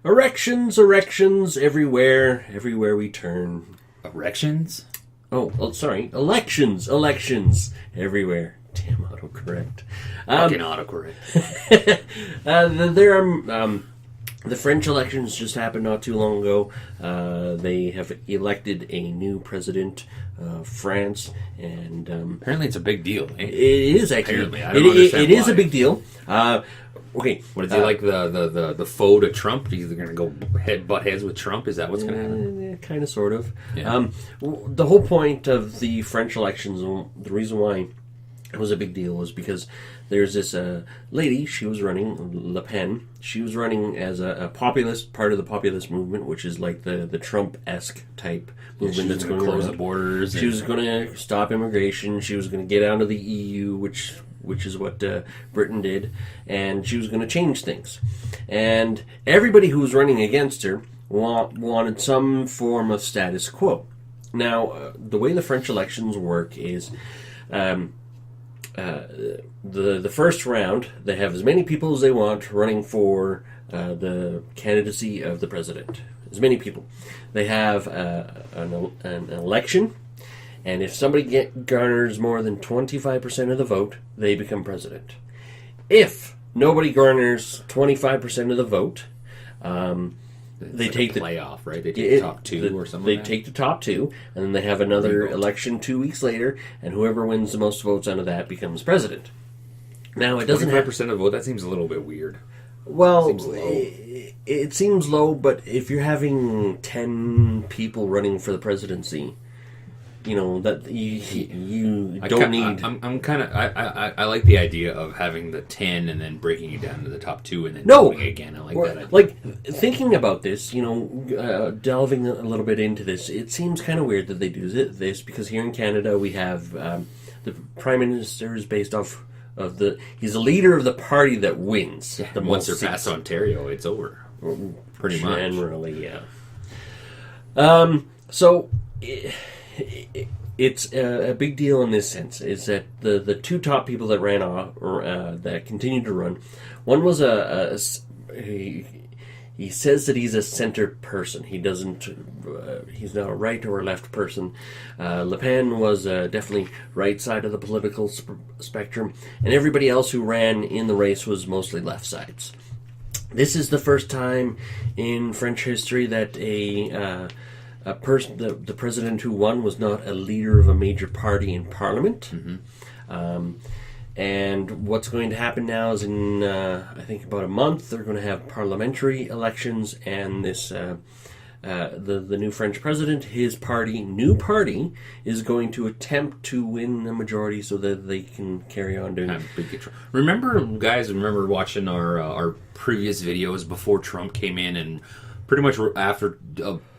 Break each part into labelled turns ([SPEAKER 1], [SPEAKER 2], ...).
[SPEAKER 1] Erections, erections, everywhere we turn.
[SPEAKER 2] Erections?
[SPEAKER 1] Oh, sorry. Elections, everywhere. Damn, autocorrect.
[SPEAKER 2] Fucking autocorrect.
[SPEAKER 1] The French elections just happened not too long ago. They have elected a new president of France, and
[SPEAKER 2] apparently it's a big deal. Eh?
[SPEAKER 1] It is actually.
[SPEAKER 2] Apparently, I don't understand
[SPEAKER 1] it is
[SPEAKER 2] why.
[SPEAKER 1] a big deal. Okay,
[SPEAKER 2] what is he like the foe to Trump? He's going to go butt heads with Trump. Is that what's going to happen?
[SPEAKER 1] Kind of, sort of.
[SPEAKER 2] Yeah.
[SPEAKER 1] The whole point of the French elections, the reason why it was a big deal was because there's this lady, she was running, Le Pen. She was running as a populist, part of the populist movement, which is like the Trump-esque type movement that's going to
[SPEAKER 2] close the borders.
[SPEAKER 1] She was going to stop immigration. She was going to get out of the EU, which is what Britain did, and she was going to change things. And everybody who was running against her wanted some form of status quo. Now, the way the French elections work is the first round, they have as many people as they want running for the candidacy of the president. As many people. They have an election, and if somebody garners more than 25% of the vote, they become president. If nobody garners 25% of the vote, they take the
[SPEAKER 2] playoff, right? They take the top two or something.
[SPEAKER 1] They take the top two, and then they have another election 2 weeks later, and whoever wins the most votes out of that becomes president. Now, it doesn't have
[SPEAKER 2] 25% of the vote. That seems a little bit weird.
[SPEAKER 1] Well, it seems low, but if you're having 10 people running for the presidency, you know that you don't need.
[SPEAKER 2] I like the idea of having the 10 and then breaking it down to the top two and then doing it again. I like that idea.
[SPEAKER 1] Like thinking about this, delving a little bit into this, it seems kind of weird that they do this because here in Canada we have the Prime Minister is based off of he's the leader of the party that wins.
[SPEAKER 2] Yeah, once they're past Ontario, it's over. Pretty much.
[SPEAKER 1] Generally, yeah. So. It's a big deal in this sense. Is that the two top people that ran off or that continued to run? One was he says that he's a center person. He doesn't. He's not a right or a left person. Le Pen was definitely right side of the political spectrum, and everybody else who ran in the race was mostly left sides. This is the first time in French history that a person, the president who won, was not a leader of a major party in Parliament. Mm-hmm. And what's going to happen now is in, I think, about a month, they're going to have parliamentary elections, and this the new French president, his new party, is going to attempt to win a majority so that they can carry on doing it.
[SPEAKER 2] Remember watching our previous videos before Trump came in and pretty much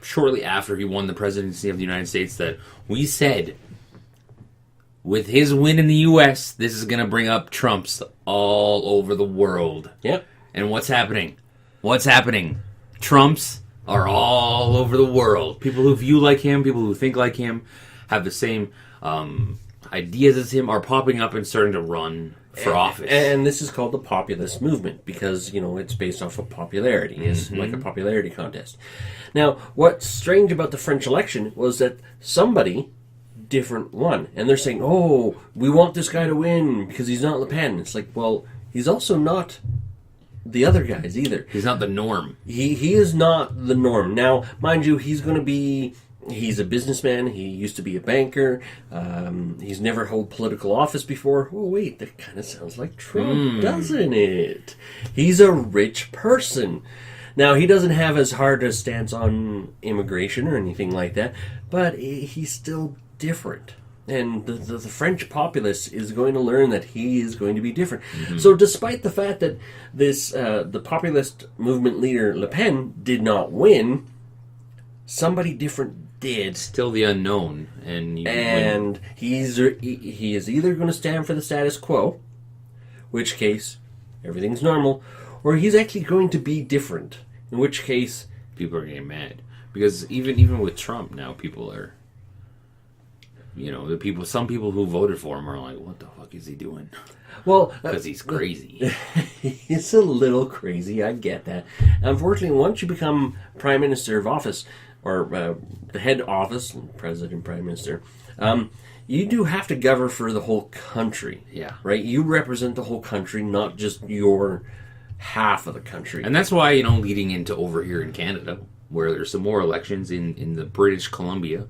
[SPEAKER 2] shortly after he won the presidency of the United States, that we said, with his win in the U.S., this is going to bring up Trumps all over the world.
[SPEAKER 1] Yep.
[SPEAKER 2] And what's happening? Trumps are all over the world. People who view like him, people who think like him, have the same ideas as him, are popping up and starting to run for office.
[SPEAKER 1] And this is called the populist movement because, it's based off of popularity. It's like a popularity contest. Now, what's strange about the French election was that somebody different won. And they're saying, oh, we want this guy to win because he's not Le Pen. It's like, well, he's also not the other guys either.
[SPEAKER 2] He's not the norm.
[SPEAKER 1] He is not the norm. Now, mind you, he's a businessman. He used to be a banker. He's never held political office before. Oh, wait, that kind of sounds like Trump, doesn't it? He's a rich person. Now, he doesn't have as hard a stance on immigration or anything like that, but he's still different. And the French populace is going to learn that he is going to be different. Mm-hmm. So despite the fact that the populist movement leader, Le Pen, did not win, somebody different did.
[SPEAKER 2] Still the unknown. And
[SPEAKER 1] he is either going to stand for the status quo, which case everything's normal, or he's actually going to be different, in which case
[SPEAKER 2] people are getting mad. Because even with Trump now, people are, some people who voted for him are like, what the fuck is he doing?
[SPEAKER 1] Well,
[SPEAKER 2] because he's crazy.
[SPEAKER 1] It's a little crazy. I get that. Unfortunately, once you become Prime Minister of office, or the head office, President, Prime Minister, you do have to govern for the whole country.
[SPEAKER 2] Yeah.
[SPEAKER 1] Right? You represent the whole country, not just your half of the country.
[SPEAKER 2] And that's why, leading into over here in Canada, where there's some more elections in the British Columbia,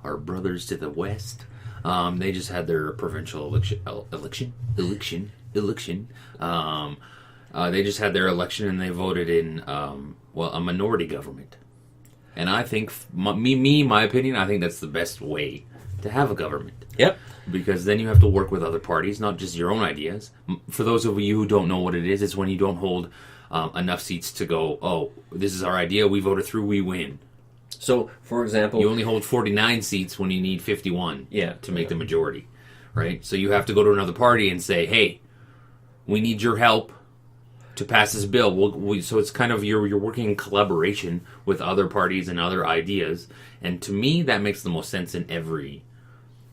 [SPEAKER 2] our brothers to the west, they just had their provincial election. They just had their election and they voted in, a minority government. And I think, my opinion, I think that's the best way to have a government.
[SPEAKER 1] Yep.
[SPEAKER 2] Because then you have to work with other parties, not just your own ideas. For those of you who don't know what it is, it's when you don't hold enough seats to go, oh, this is our idea, we voted through, we win.
[SPEAKER 1] So, for example...
[SPEAKER 2] You only hold 49 seats when you need 51 to make the majority, right? So you have to go to another party and say, hey, we need your help to pass this bill. So it's kind of you're working in collaboration with other parties and other ideas. And to me, that makes the most sense in every...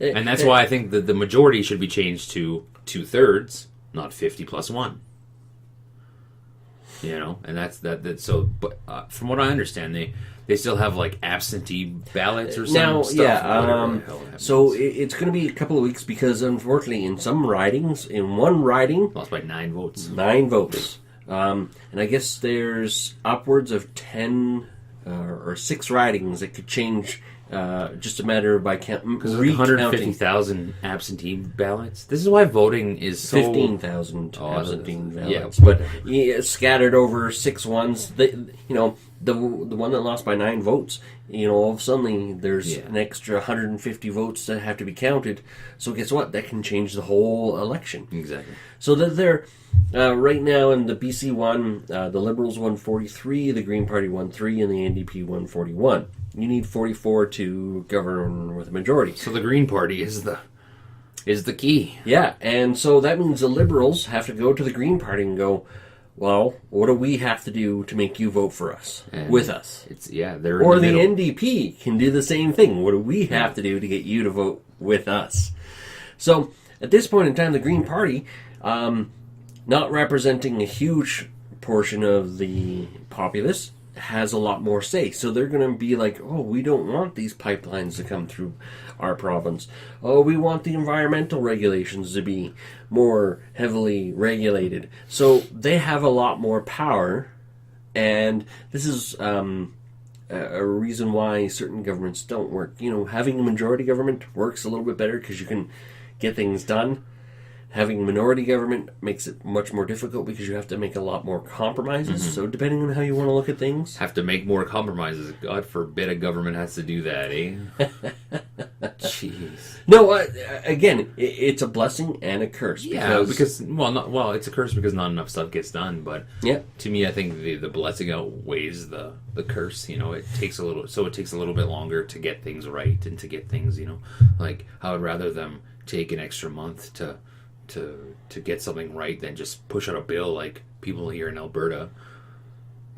[SPEAKER 2] And that's why I think that the majority should be changed to 2/3, not 50 plus 1. And that's that. So, but from what I understand, they still have like absentee ballots or something.
[SPEAKER 1] Now, so it's going to be a couple of weeks because unfortunately, in some ridings, in one riding,
[SPEAKER 2] lost by 9 votes.
[SPEAKER 1] 9 votes, and I guess there's upwards of 10 or 6 ridings that could change. Just a matter of by recounting.
[SPEAKER 2] Because 150,000 absentee ballots. This is why voting is so...
[SPEAKER 1] 15,000 absentee ballots.
[SPEAKER 2] Yeah,
[SPEAKER 1] but scattered over 6 ones. The one that lost by 9 votes, all of a sudden there's an extra 150 votes that have to be counted. So guess what? That can change the whole election.
[SPEAKER 2] Exactly.
[SPEAKER 1] So that they're... right now in the BC one, the Liberals won 43, the Green Party won 3, and the NDP won 41. You need 44 to govern with a majority.
[SPEAKER 2] So the Green Party is the key.
[SPEAKER 1] Yeah, and so that means the Liberals have to go to the Green Party and go, well, what do we have to do to make you vote for us, with us?
[SPEAKER 2] They're
[SPEAKER 1] or
[SPEAKER 2] in the
[SPEAKER 1] NDP can do the same thing. What do we have to do to get you to vote with us? So at this point in time, the Green Party, not representing a huge portion of the populace, has a lot more say. So they're going to be like, oh, we don't want these pipelines to come through our province. Oh, we want the environmental regulations to be more heavily regulated. So they have a lot more power, and this is a reason why certain governments don't work. Having a majority government works a little bit better because you can get things done. Having a minority government makes it much more difficult because you have to make a lot more compromises. Mm-hmm. So depending on how you want to look at things...
[SPEAKER 2] Have to make more compromises. God forbid a government has to do that, eh? Jeez.
[SPEAKER 1] No, again, it's a blessing and a curse.
[SPEAKER 2] Yeah, because it's a curse because not enough stuff gets done. But to me, I think the blessing outweighs the curse. It takes a little bit longer to get things right and to get things, like I would rather them take an extra month to get something right than just push out a bill like people here in Alberta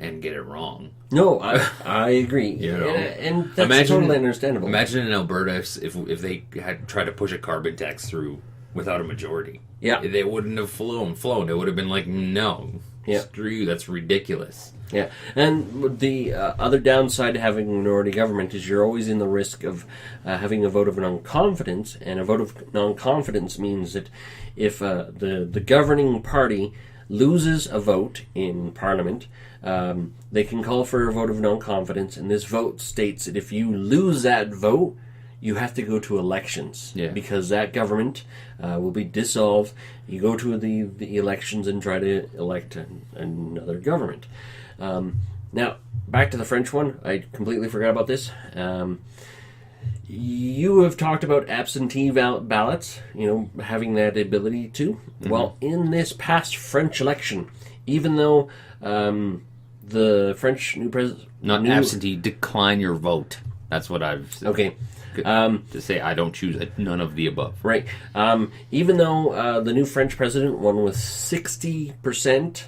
[SPEAKER 2] and get it wrong.
[SPEAKER 1] No, I agree. And that's totally understandable.
[SPEAKER 2] Imagine in Alberta if they had tried to push a carbon tax through without a majority. Yeah. They wouldn't have flown. It would have been like, no, screw you, that's ridiculous.
[SPEAKER 1] Yeah, and the other downside to having a minority government is you're always in the risk of having a vote of non-confidence, and a vote of non-confidence means that if the governing party loses a vote in Parliament, they can call for a vote of non-confidence, and this vote states that if you lose that vote, you have to go to elections because that government will be dissolved. You go to the elections and try to elect another government. Now, back to the French one. I completely forgot about this. You have talked about absentee ballots, having that ability to. Mm-hmm. Well, in this past French election, even though the French new president...
[SPEAKER 2] Not absentee, decline your vote. That's what I've said.
[SPEAKER 1] Okay.
[SPEAKER 2] To say I don't choose it, none of the above.
[SPEAKER 1] Right. Even though the new French president won with 60%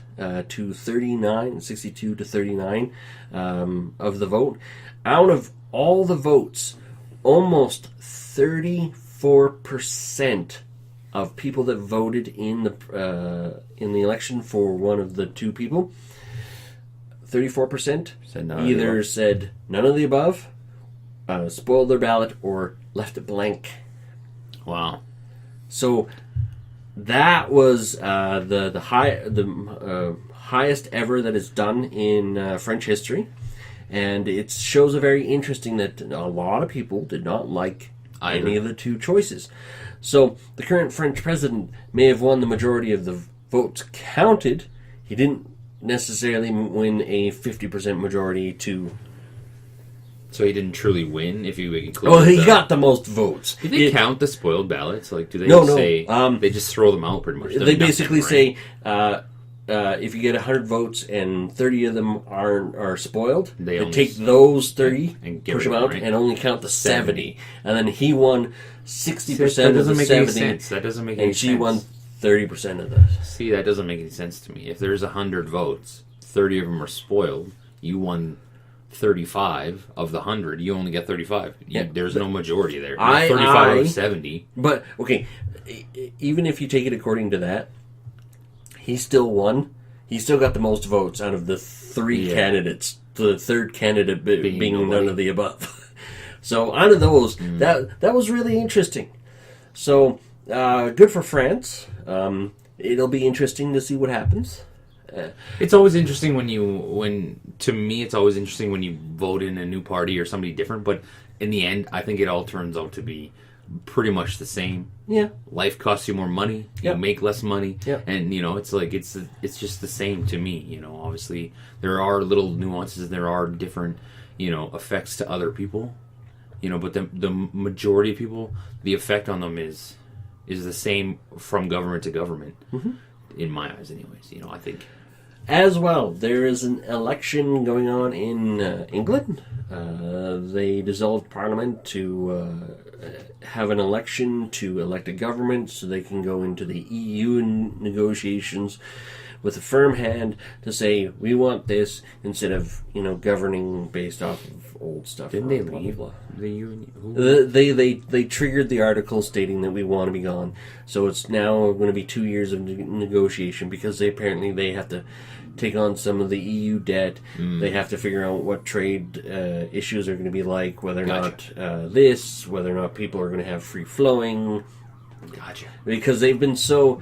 [SPEAKER 1] to 39, 62 to 39 of the vote, out of all the votes, almost 34% of people that voted in the election for one of the two people, 34%
[SPEAKER 2] Said none of the
[SPEAKER 1] either
[SPEAKER 2] above.
[SPEAKER 1] said none of the above, spoiled their ballot, or left it blank.
[SPEAKER 2] Wow.
[SPEAKER 1] So that was the highest ever that is done in French history, and it shows a very interesting that a lot of people did not like
[SPEAKER 2] Either.
[SPEAKER 1] any of the two choices. So the current French president may have won the majority of the votes counted. He didn't necessarily win a 50% majority to.
[SPEAKER 2] So he didn't truly win if you include.
[SPEAKER 1] Well, he got the most votes.
[SPEAKER 2] Do they count the spoiled ballots? Like, do they
[SPEAKER 1] No,
[SPEAKER 2] say
[SPEAKER 1] no,
[SPEAKER 2] they just throw them out pretty much?
[SPEAKER 1] They basically say if you get 100 votes and 30 of them are spoiled,
[SPEAKER 2] They
[SPEAKER 1] they
[SPEAKER 2] only
[SPEAKER 1] take those 30,
[SPEAKER 2] and get
[SPEAKER 1] push
[SPEAKER 2] rid
[SPEAKER 1] them
[SPEAKER 2] of
[SPEAKER 1] out,
[SPEAKER 2] them, right?
[SPEAKER 1] and only count the 70. And then he won 60%
[SPEAKER 2] that
[SPEAKER 1] of the
[SPEAKER 2] doesn't make any
[SPEAKER 1] 70,
[SPEAKER 2] sense. That doesn't make any
[SPEAKER 1] and she
[SPEAKER 2] sense.
[SPEAKER 1] won 30% of the.
[SPEAKER 2] See, that doesn't make any sense to me. If there's 100 votes, 30 of them are spoiled. You won 35 of the 100. You only get 35. There's no majority there. You're 35 out of 70.
[SPEAKER 1] But, okay, even if you take it according to that, he still won. He still got the most votes out of the three candidates. The third candidate being none
[SPEAKER 2] nobody.
[SPEAKER 1] of the above. So out of those, that was really interesting. So good for France. It'll be interesting to see what happens.
[SPEAKER 2] It's always interesting to me, it's always interesting when you vote in a new party or somebody different. But in the end, I think it all turns out to be pretty much the same.
[SPEAKER 1] Yeah.
[SPEAKER 2] Life costs you more money.
[SPEAKER 1] Yep.
[SPEAKER 2] You make less money.
[SPEAKER 1] Yep.
[SPEAKER 2] And, it's like, it's just the same to me. Obviously there are little nuances. There are different, effects to other people, but the majority of people, the effect on them is the same from government to government. Mm-hmm. In my eyes anyways. I think.
[SPEAKER 1] As well, there is an election going on in England. They dissolved Parliament to have an election to elect a government so they can go into the EU negotiations with a firm hand to say, we want this, instead of, governing based off of old stuff.
[SPEAKER 2] Didn't they
[SPEAKER 1] Blah, blah,
[SPEAKER 2] leave
[SPEAKER 1] blah.
[SPEAKER 2] the union?
[SPEAKER 1] They triggered the article stating that we want to be gone. So it's now going to be 2 years of negotiation, because they have to take on some of the EU debt. They have to figure out what trade issues are going to be like, whether or not whether or not people are going to have free flowing.
[SPEAKER 2] Gotcha.
[SPEAKER 1] Because they've been so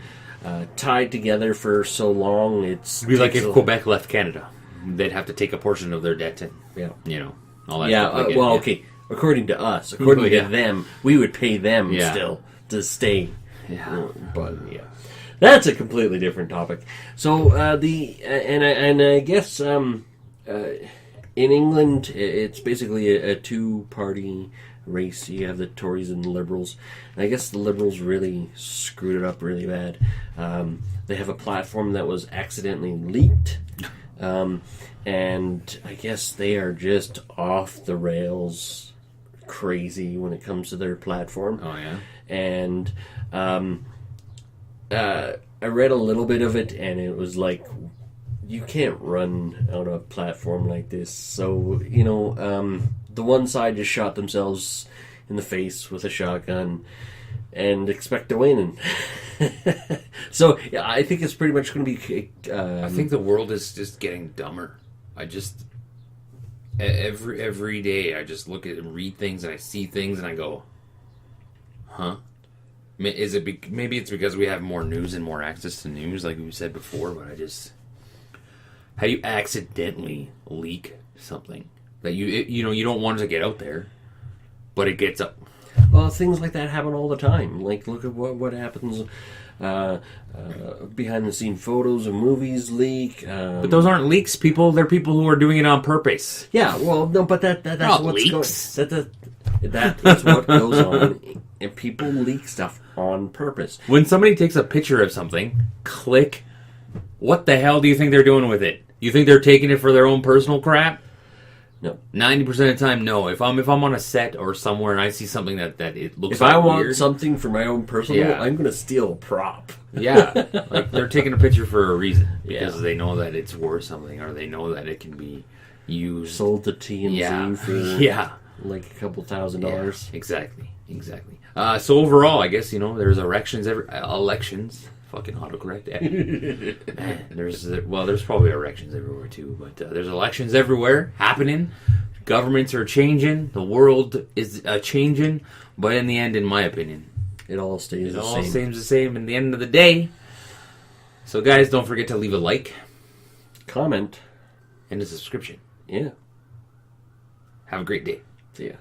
[SPEAKER 1] tied together for so long.
[SPEAKER 2] It'd be like if Quebec left Canada. They'd have to take a portion of their debt and, all that stuff. Like
[SPEAKER 1] okay. According to us, according to them, we would pay them still to stay.
[SPEAKER 2] Yeah.
[SPEAKER 1] But that's a completely different topic. So I guess in England, it's basically a two-party race. You have the Tories and the Liberals. And I guess the Liberals really screwed it up really bad. They have a platform that was accidentally leaked. And I guess they are just off the rails crazy when it comes to their platform.
[SPEAKER 2] Oh, yeah?
[SPEAKER 1] And I read a little bit of it, and it was like, you can't run on a platform like this. So, the one side just shot themselves in the face with a shotgun and expect to win. So, I think it's pretty much going to be...
[SPEAKER 2] I think the world is just getting dumber. Every day I just look at and read things, and I see things, and I go, huh? Is it maybe it's because we have more news and more access to news, like we said before, but how do you accidentally leak something that you don't want it to get out there, but it gets up?
[SPEAKER 1] Well, things like that happen all the time. Like, look at what happens. Behind the scene photos of movies leak.
[SPEAKER 2] But those aren't leaks, people. They're people who are doing it on purpose.
[SPEAKER 1] Yeah, well, no, but that's what's
[SPEAKER 2] leaks.
[SPEAKER 1] that is what goes on. And people leak stuff on purpose.
[SPEAKER 2] When somebody takes a picture of something, click. What the hell do you think they're doing with it? You think they're taking it for their own personal crap?
[SPEAKER 1] No.
[SPEAKER 2] 90% of the time, no. If I'm on a set or somewhere and I see something that it looks
[SPEAKER 1] if
[SPEAKER 2] like
[SPEAKER 1] I want
[SPEAKER 2] weird,
[SPEAKER 1] something for my own personal, I'm going to steal a prop.
[SPEAKER 2] Yeah, like they're taking a picture for a reason, because
[SPEAKER 1] Yeah.
[SPEAKER 2] they know that it's worth something, or they know that it can be used.
[SPEAKER 1] Sold to TMZ for
[SPEAKER 2] yeah,
[SPEAKER 1] like a couple $1,000.
[SPEAKER 2] exactly. Exactly. So overall, I guess, there's elections. Fucking autocorrect. Man, there's probably erections everywhere too, but there's elections everywhere happening. Governments are changing. The world is changing. But in the end, in my opinion,
[SPEAKER 1] it all stays
[SPEAKER 2] it
[SPEAKER 1] the
[SPEAKER 2] all
[SPEAKER 1] same.
[SPEAKER 2] stays the same in the end of the day. So guys, don't forget to leave a like,
[SPEAKER 1] comment,
[SPEAKER 2] and a subscription.
[SPEAKER 1] Yeah.
[SPEAKER 2] Have a great day.
[SPEAKER 1] See ya.